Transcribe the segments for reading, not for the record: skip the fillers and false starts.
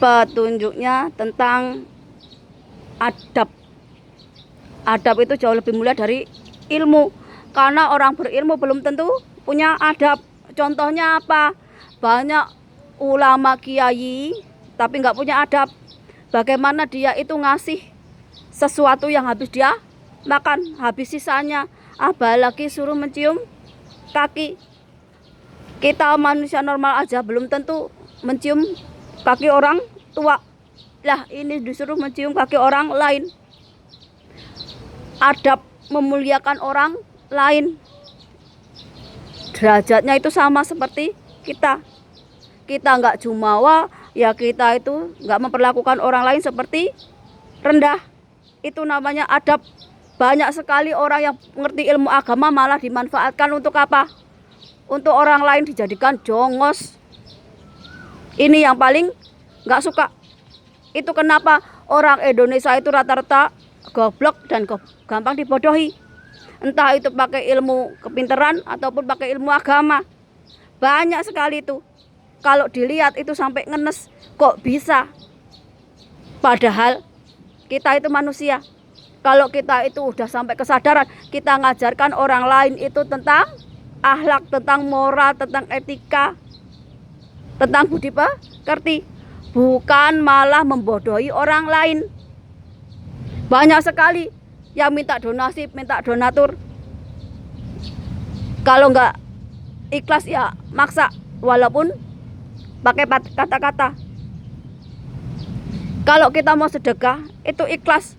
petunjuknya tentang adab. Adab itu jauh lebih mulia dari ilmu, karena orang berilmu belum tentu punya adab. Contohnya apa? Banyak ulama kiai tapi nggak punya adab. Bagaimana dia itu ngasih sesuatu yang habis dia makan, habis sisanya, apalagi suruh mencium kaki. Kita manusia normal aja belum tentu mencium kaki orang tua. Lah ini disuruh mencium kaki orang lain. Adab memuliakan orang lain. Derajatnya itu sama seperti kita. Kita nggak jumawa, ya kita itu nggak memperlakukan orang lain seperti rendah. Itu namanya adab. Banyak sekali orang yang mengerti ilmu agama malah dimanfaatkan untuk apa? Untuk orang lain dijadikan jongos. Ini yang paling nggak suka. Itu kenapa orang Indonesia itu rata-rata goblok dan gampang dibodohi. Entah itu pakai ilmu kepinteran ataupun pakai ilmu agama. Banyak sekali itu. Kalau dilihat itu sampai ngenes, kok bisa? Padahal kita itu manusia. Kalau kita itu udah sampai kesadaran, kita ngajarkan orang lain itu tentang akhlak, tentang moral, tentang etika, tentang budi pekerti, bukan malah membodohi orang lain. Banyak sekali yang minta donasi, minta donatur. Kalau nggak ikhlas ya maksa, walaupun pakai kata-kata. Kalau kita mau sedekah itu ikhlas.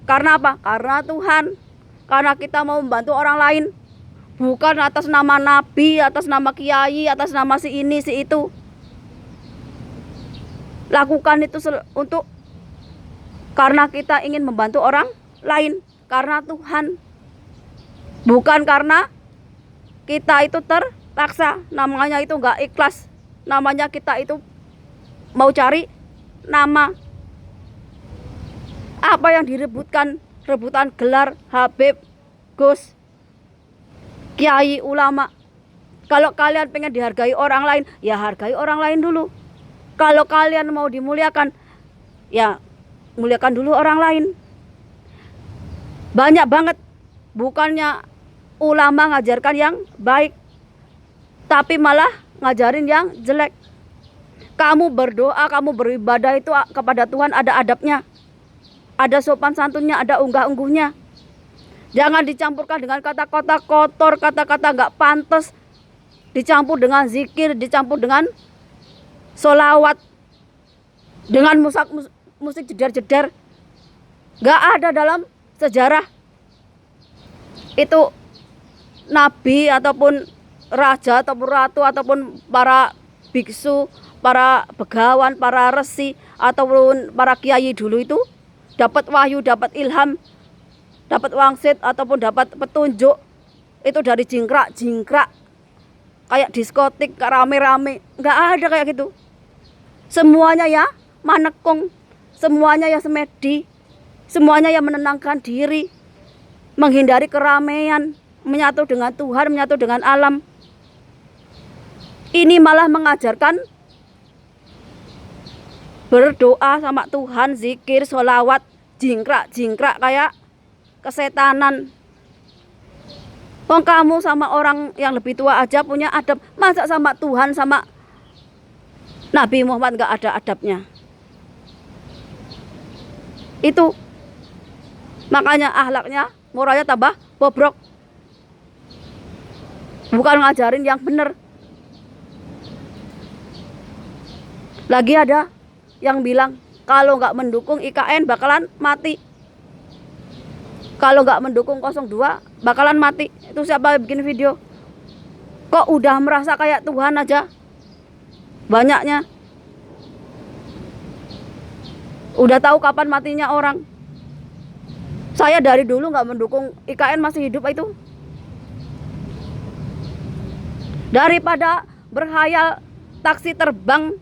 Karena apa? Karena Tuhan. Karena kita mau membantu orang lain. Bukan atas nama nabi, atas nama kiai, atas nama si ini, si itu. Lakukan itu untuk karena kita ingin membantu orang lain. Karena Tuhan. Bukan karena kita itu terpaksa. Namanya itu enggak ikhlas. Namanya kita itu mau cari nama. Apa yang direbutkan? Rebutan gelar Habib, Gus, kiai, ulama. Kalau kalian pengen dihargai orang lain, ya hargai orang lain dulu. Kalau kalian mau dimuliakan, ya muliakan dulu orang lain. Banyak banget. Bukannya ulama ngajarkan yang baik, tapi malah ngajarin yang jelek. Kamu berdoa, kamu beribadah itu kepada Tuhan ada adabnya. Ada sopan santunnya, ada unggah-ungguhnya. Jangan dicampurkan dengan kata-kata kotor, kata-kata nggak pantas. Dicampur dengan zikir, dicampur dengan sholawat, dengan musik jedar-jedar. Nggak ada dalam sejarah. Itu nabi ataupun raja ataupun ratu ataupun para biksu, para begawan, para resi ataupun para kiai dulu itu dapat wahyu, dapat ilham, dapat wangsit ataupun dapat petunjuk itu dari jingkrak-jingkrak, kayak diskotik, rame-rame. Nggak ada kayak gitu. Semuanya ya manekung, semuanya ya semedi, semuanya ya menenangkan diri, menghindari keramaian, menyatu dengan Tuhan, menyatu dengan alam. Ini malah mengajarkan berdoa sama Tuhan, zikir, sholawat, jingkrak-jingkrak kayak kesetanan. Oh, kamu sama orang yang lebih tua aja punya adab. Masa sama Tuhan, sama Nabi Muhammad gak ada adabnya? Itu makanya akhlaknya, moralnya tambah bobrok. Bukan ngajarin yang benar. Lagi ada yang bilang kalau nggak mendukung IKN bakalan mati. Kalau nggak mendukung 02 bakalan mati. Itu siapa yang bikin video? Kok udah merasa kayak Tuhan aja? Banyaknya. Udah tahu kapan matinya orang. Saya dari dulu nggak mendukung IKN masih hidup itu. Daripada berhayal taksi terbang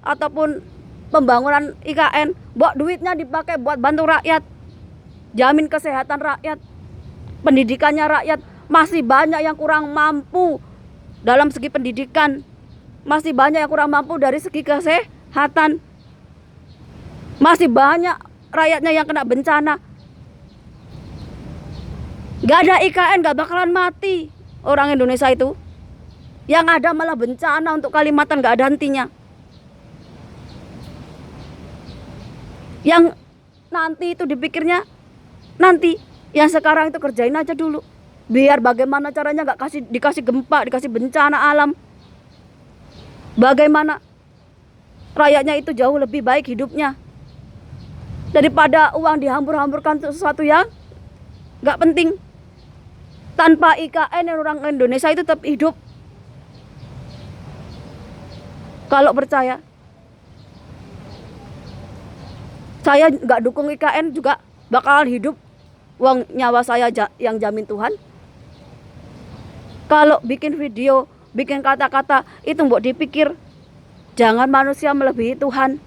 ataupun pembangunan IKN, buat duitnya dipakai buat bantu rakyat, jamin kesehatan rakyat, pendidikannya rakyat. Masih banyak yang kurang mampu dalam segi pendidikan, masih banyak yang kurang mampu dari segi kesehatan. Masih banyak rakyatnya yang kena bencana. Gak ada IKN gak bakalan mati orang Indonesia itu. Yang ada malah bencana untuk Kalimantan gak ada hentinya. Yang nanti itu dipikirnya nanti, yang sekarang itu kerjain aja dulu. Biar bagaimana caranya gak dikasih gempa, dikasih bencana alam. Bagaimana rakyatnya itu jauh lebih baik hidupnya. Daripada uang dihambur-hamburkan untuk sesuatu yang gak penting. Tanpa IKN orang Indonesia itu tetap hidup. Kalau percaya. Saya nggak dukung IKN juga bakal hidup. Uang nyawa saya yang jamin Tuhan. Kalau bikin video, bikin kata-kata itu mbok dipikir. Jangan manusia melebihi Tuhan.